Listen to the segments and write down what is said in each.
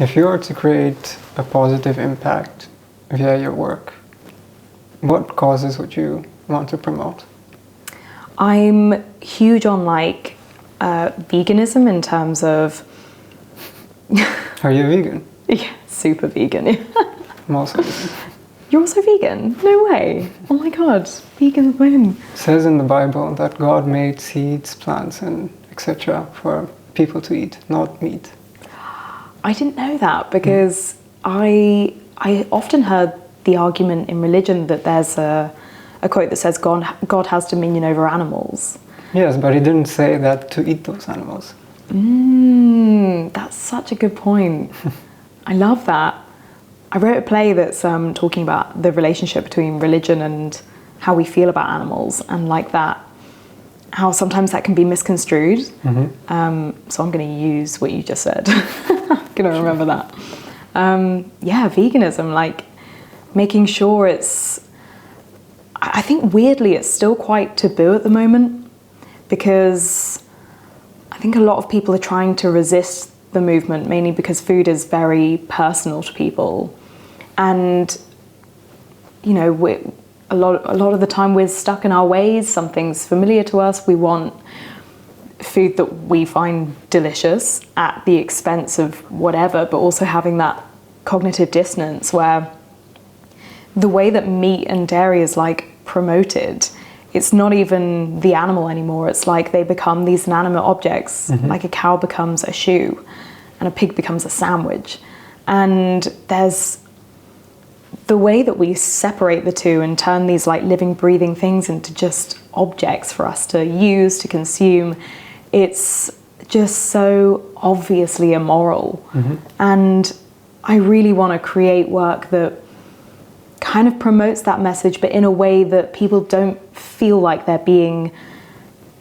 If you were to create a positive impact via your work, what causes would you want to promote? I'm huge on like veganism in terms of... Are you vegan? Yeah, super vegan. I'm also vegan. You're also vegan? No way. Oh my god, vegan win. It says in the Bible that God made seeds, plants, and etc. for people to eat, not meat. I didn't know that because I often heard the argument in religion that there's a quote that says God has dominion over animals. Yes, but he didn't say that to eat those animals. That's such a good point. I love that. I wrote a play that's talking about the relationship between religion and how we feel about animals, and like that, how sometimes that can be misconstrued. So I'm going to use what you just said. I'm going to remember that. Yeah, veganism, like making sure it's... I think weirdly it's still quite taboo at the moment, because I think a lot of people are trying to resist the movement, mainly because food is very personal to people. And, you know, a lot of the time we're stuck in our ways. Something's familiar to us. We want food that we find delicious at the expense of whatever, but also having that cognitive dissonance where the way that meat and dairy is like promoted, it's not even the animal anymore. It's like they become these inanimate objects, like a cow becomes a shoe and a pig becomes a sandwich. And there's the way that we separate the two and turn these like living, breathing things into just objects for us to use, to consume. It's just so obviously immoral. And I really want to create work that kind of promotes that message, but in a way that people don't feel like they're being,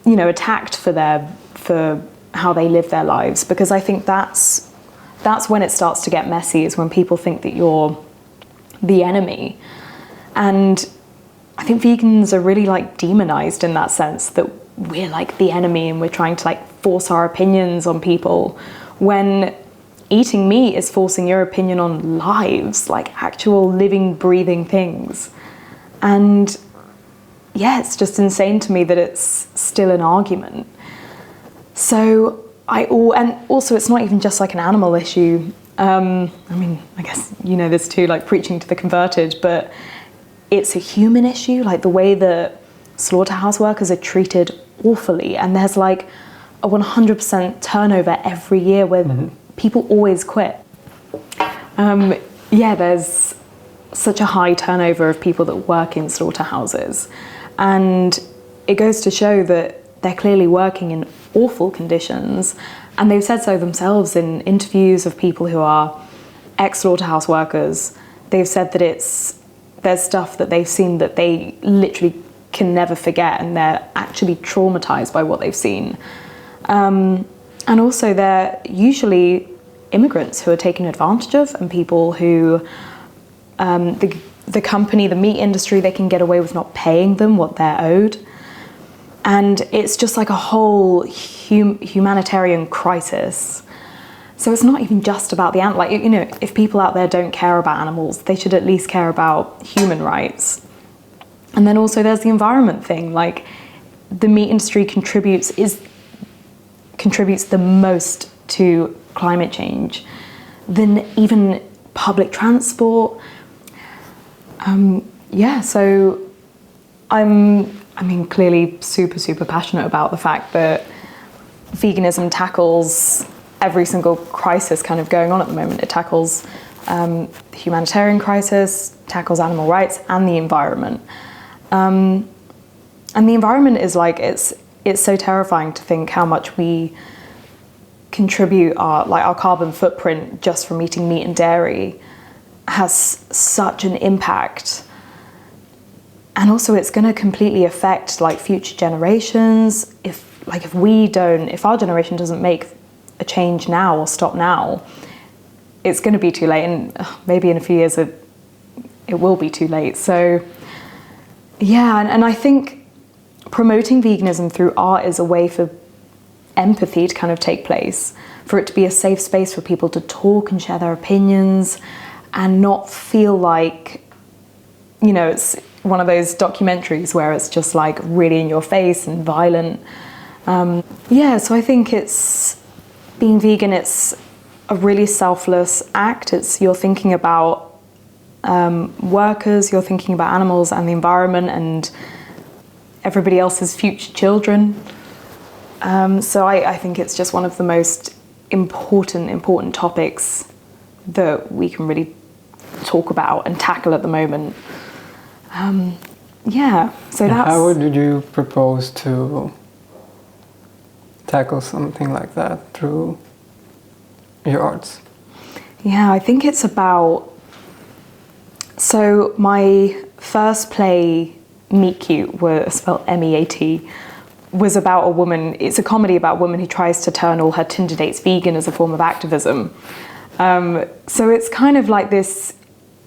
you know, attacked for how they live their lives. Because I think that's when it starts to get messy, is when people think that you're the enemy. And I think vegans are really like demonized in that sense, that we're like the enemy and we're trying to like force our opinions on people, when eating meat is forcing your opinion on lives, like actual living, breathing things. And yeah, it's just insane to me that it's still an argument. So and also it's not even just like an animal issue. I mean, I guess you know this too, like preaching to the converted, but it's a human issue, like the way that slaughterhouse workers are treated awfully. And there's like a 100% turnover every year where people always quit. Yeah, there's such a high turnover of people that work in slaughterhouses. And it goes to show that they're clearly working in awful conditions. And they've said so themselves in interviews of people who are ex-slaughterhouse workers. They've said that there's stuff that they've seen that they literally can never forget, and they're actually traumatized by what they've seen. And also they're usually immigrants who are taken advantage of, and people who, the company, the meat industry, they can get away with not paying them what they're owed. And it's just like a whole humanitarian crisis. So it's not even just about the animal. Like, you know, if people out there don't care about animals, they should at least care about human rights. And then also there's the environment thing. Like, the meat industry contributes the most to climate change than even public transport. Yeah, so I mean, clearly super passionate about the fact that veganism tackles every single crisis kind of going on at the moment. It tackles the humanitarian crisis, tackles animal rights, and the environment. And the environment is like, it's so terrifying to think how much we contribute our carbon footprint just from eating meat and dairy has such an impact. And also it's going to completely affect like future generations. If our generation doesn't make a change now or stop now, it's going to be too late. And maybe in a few years it will be too late. So yeah, and I think promoting veganism through art is a way for empathy to kind of take place, for it to be a safe space for people to talk and share their opinions and not feel like, you know, it's one of those documentaries where it's just like really in your face and violent. So I think it's being vegan, it's a really selfless act. You're thinking about workers, you're thinking about animals and the environment and everybody else's future children. So I think it's just one of the most important topics that we can really talk about and tackle at the moment. So that's... How would you propose to tackle something like that through your arts? Yeah, I think it's about... So my first play, Meet Cute, spelled M-E-A-T, was about a woman. It's a comedy about a woman who tries to turn all her Tinder dates vegan as a form of activism. So it's kind of like this,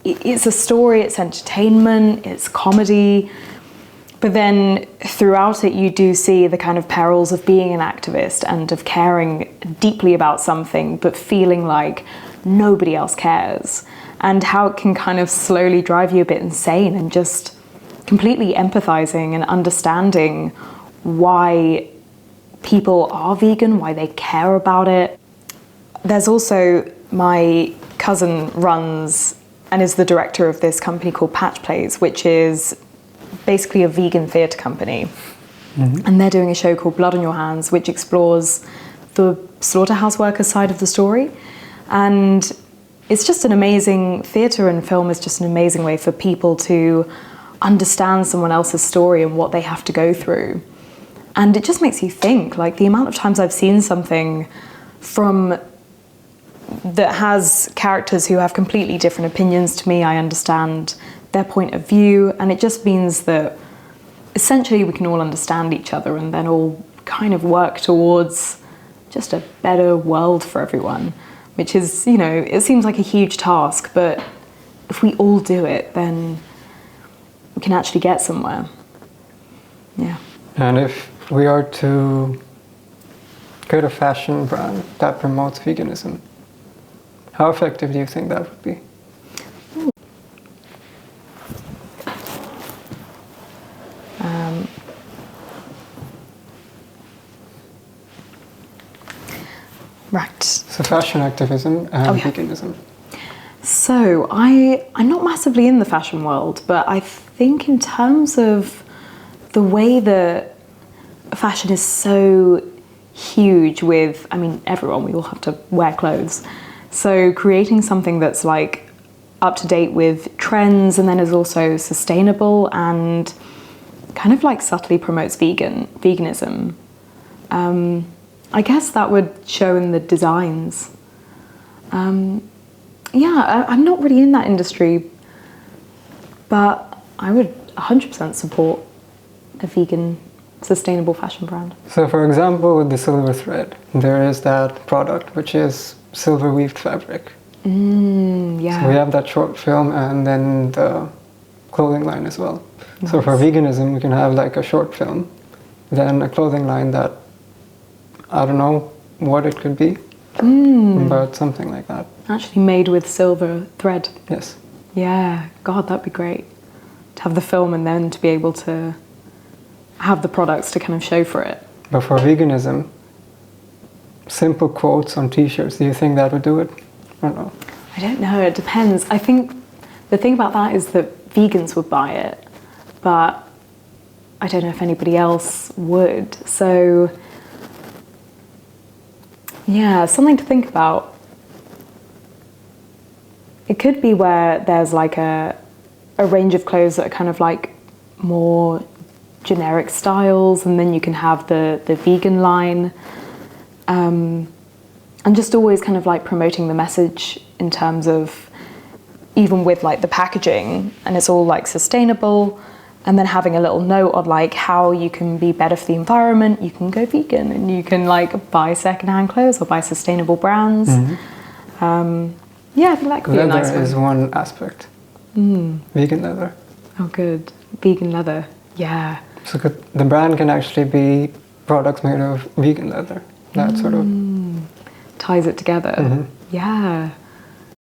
it's a story, it's entertainment, it's comedy, but then throughout it you do see the kind of perils of being an activist and of caring deeply about something but feeling like nobody else cares, and how it can kind of slowly drive you a bit insane, and just completely empathizing and understanding why people are vegan, why they care about it. There's also, my cousin runs and is the director of this company called Patch Plays, which is basically a vegan theatre company. Mm-hmm. And they're doing a show called Blood on Your Hands, which explores the slaughterhouse worker side of the story. And it's just an amazing, theatre and film is just an amazing way for people to understand someone else's story and what they have to go through. And it just makes you think, like the amount of times I've seen something that has characters who have completely different opinions to me. I understand their point of view, and it just means that essentially we can all understand each other and then all kind of work towards just a better world for everyone, which is, you know, it seems like a huge task, but if we all do it, then we can actually get somewhere. Yeah. And if we are to create a fashion brand that promotes veganism, how effective do you think that would be? Right. So fashion activism and veganism. So I'm not massively in the fashion world, but I think in terms of the way that fashion is so huge with, I mean, everyone, we all have to wear clothes. So creating something that's like up to date with trends and then is also sustainable and kind of like subtly promotes veganism. I guess that would show in the designs. I'm not really in that industry, but I would 100% support a vegan, sustainable fashion brand. So for example, with the silver thread, there is that product which is silver weaved fabric. Yeah. So we have that short film and then the clothing line as well. Nice. So for veganism, we can have like a short film, then a clothing line that, I don't know what it could be, but something like that. Actually made with silver thread. Yes. Yeah, God, that'd be great. To have the film and then to be able to have the products to kind of show for it. But for veganism, simple quotes on t-shirts, do you think that would do it or no? I don't know, it depends. I think the thing about that is that vegans would buy it, but I don't know if anybody else would. So yeah, something to think about. It could be where there's like a range of clothes that are kind of like more generic styles, and then you can have the vegan line, and just always kind of like promoting the message in terms of, even with like the packaging, and it's all like sustainable, and then having a little note on like how you can be better for the environment. You can go vegan and you can like buy secondhand clothes or buy sustainable brands. Yeah, I think that could be a nice one. Leather is one aspect. Vegan leather. Oh, good. Vegan leather. Yeah. So the brand can actually be products made of vegan leather. That sort of. ties it together. Yeah.